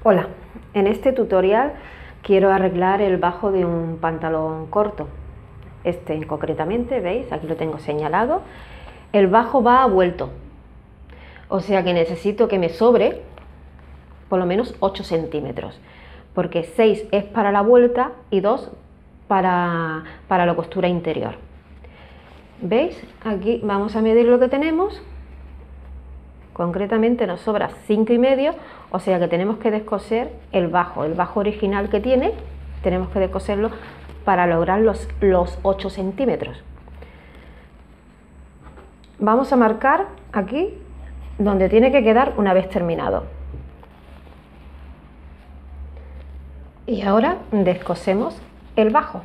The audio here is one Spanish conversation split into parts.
Hola, en este tutorial quiero arreglar el bajo de un pantalón corto. Concretamente, ¿veis? Aquí lo tengo señalado. El bajo va vuelto, o sea que necesito que me sobre por lo menos 8 centímetros, porque 6 es para la vuelta y 2 para la costura interior. ¿Veis? Aquí vamos a medir lo que tenemos. Concretamente nos sobra 5,5, o sea que tenemos que descoser el bajo original que tiene, tenemos que descoserlo para lograr los 8 centímetros. Vamos a marcar aquí donde tiene que quedar una vez terminado. Y ahora descosemos el bajo.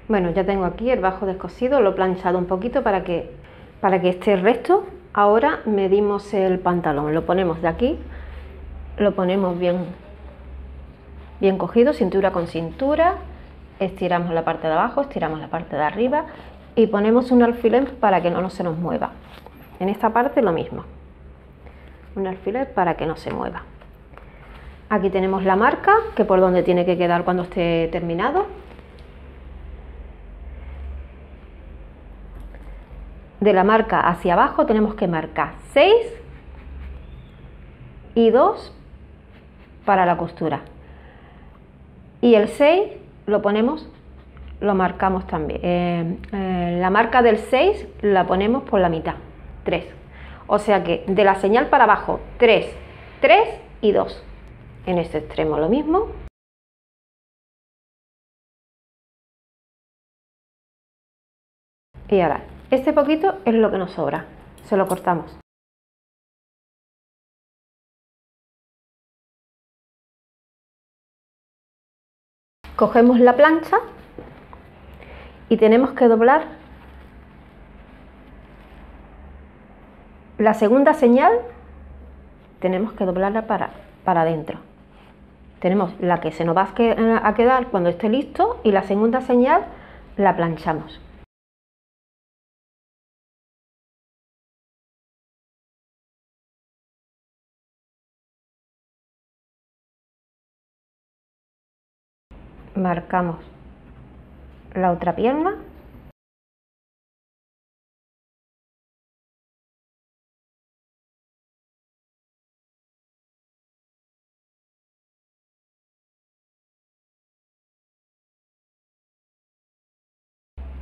Bueno, ya tengo aquí el bajo descosido, lo he planchado un poquito para que esté recto. Ahora medimos el pantalón, lo ponemos de aquí, lo ponemos bien cogido, cintura con cintura, estiramos la parte de abajo, estiramos la parte de arriba y ponemos un alfiler para que no se nos mueva. En esta parte lo mismo, un alfiler para que no se mueva. Aquí tenemos la marca, que por donde tiene que quedar cuando esté terminado. De la marca hacia abajo tenemos que marcar 6 y 2 para la costura, y el 6 lo marcamos también, la marca del 6 la ponemos por la mitad, 3, o sea que de la señal para abajo 3, 3 y 2, en este extremo lo mismo. Y ahora este poquito es lo que nos sobra, se lo cortamos. Cogemos la plancha y tenemos que doblar la segunda señal, tenemos que doblarla para adentro. Tenemos la que se nos va a quedar cuando esté listo y la segunda señal la planchamos. Marcamos la otra pierna .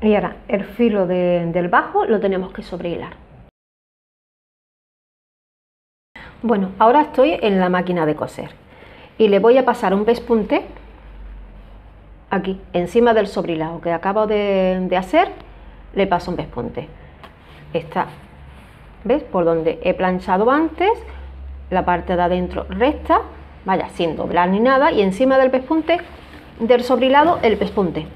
Y ahora el filo del bajo lo tenemos que sobrehilar. Bueno, ahora estoy en la máquina de coser y le voy a pasar un pespunte aquí, encima del sobrehilado que acabo de hacer, le paso un pespunte. Está, ¿ves? Por donde he planchado antes, la parte de adentro recta, vaya, sin doblar ni nada, y encima del pespunte, del sobrehilado, el pespunte.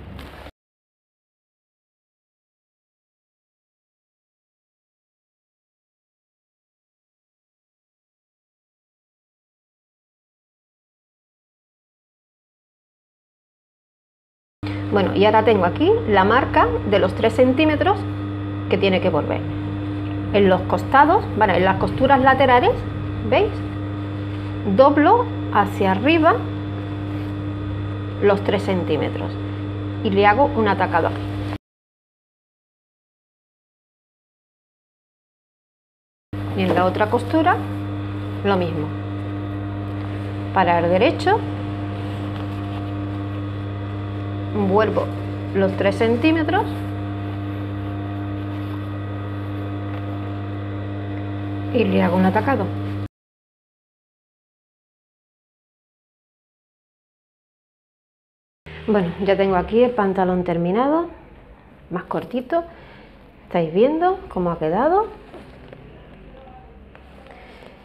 Bueno, y ahora tengo aquí la marca de los 3 centímetros que tiene que volver. En los costados, bueno, en las costuras laterales, ¿veis? Doblo hacia arriba los 3 centímetros y le hago un atacado aquí. Y en la otra costura lo mismo. Para el derecho vuelvo los 3 centímetros y le hago un atacado. Bueno, ya tengo aquí el pantalón terminado, más cortito. ¿Estáis viendo cómo ha quedado?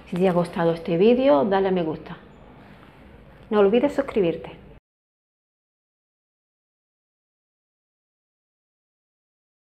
Si te ha gustado este vídeo, dale a me gusta. No olvides suscribirte.